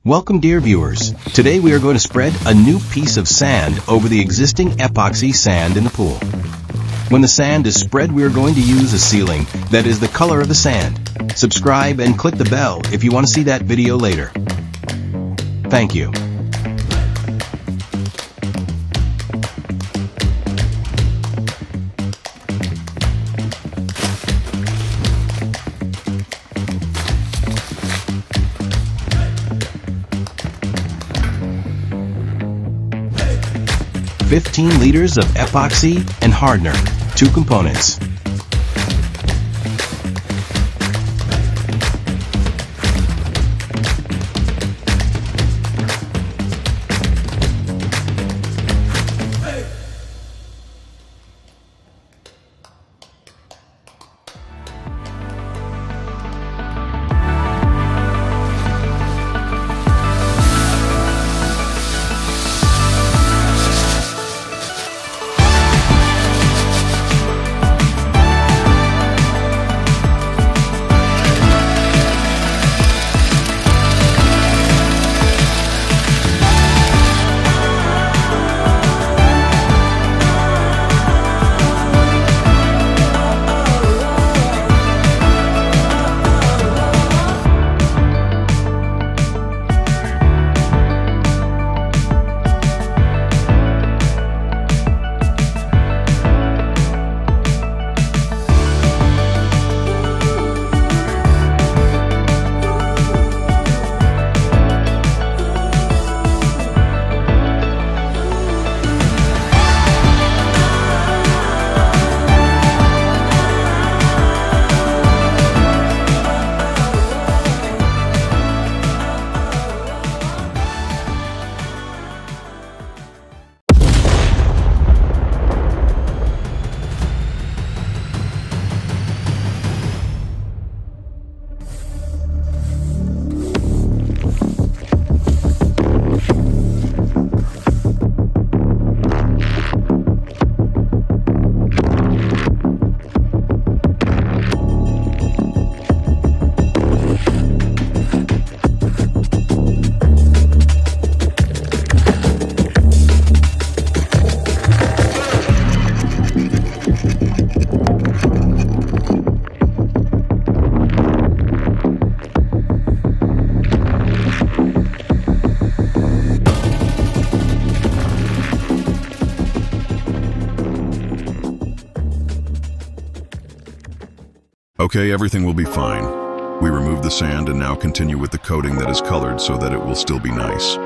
Welcome, dear viewers. Today we are going to spread a new piece of sand over the existing epoxy sand in the pool. When the sand is spread, we are going to use a sealing that is the color of the sand. Subscribe and click the bell if you want to see that video later. Thank you. Hey. 15 liters of epoxy and hardener, 2 components. Okay, everything will be fine. We remove the sand and now continue with the coating that is colored so that it will still be nice.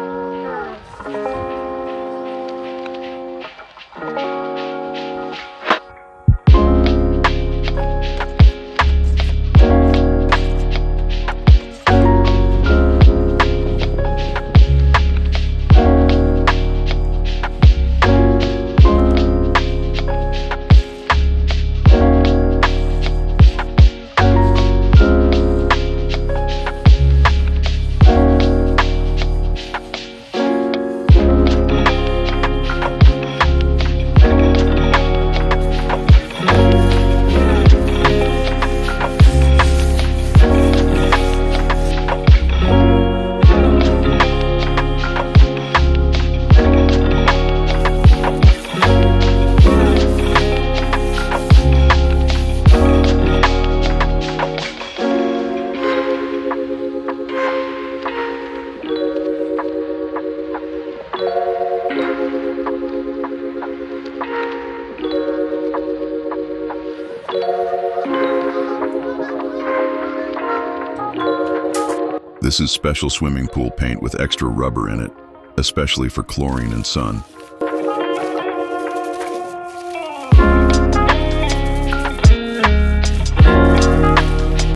This is special swimming pool paint with extra rubber in it, especially for chlorine and sun.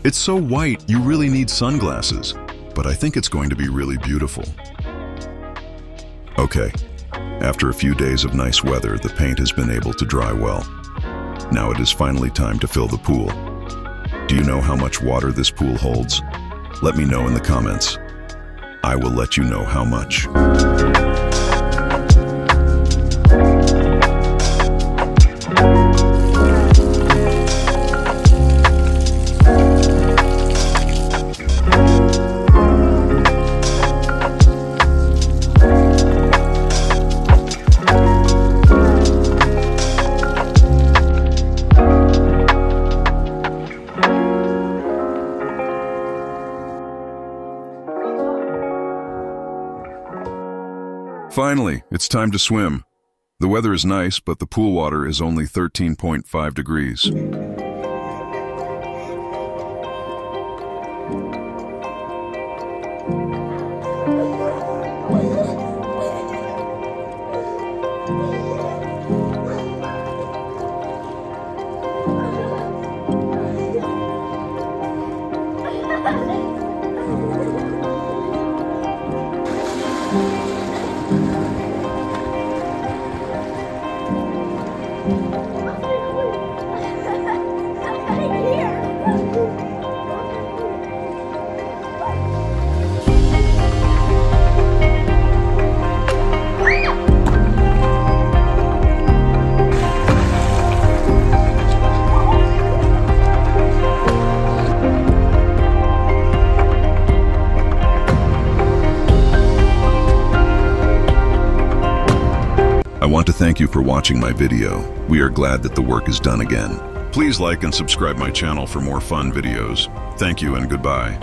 It's so white, you really need sunglasses, but I think it's going to be really beautiful. Okay, after a few days of nice weather, the paint has been able to dry well. Now it is finally time to fill the pool. Do you know how much water this pool holds? Let me know in the comments. I will let you know how much. Finally, it's time to swim. The weather is nice, but the pool water is only 13.5 degrees. I want to thank you for watching my video. We are glad that the work is done again. Please like and subscribe my channel for more fun videos. Thank you and goodbye.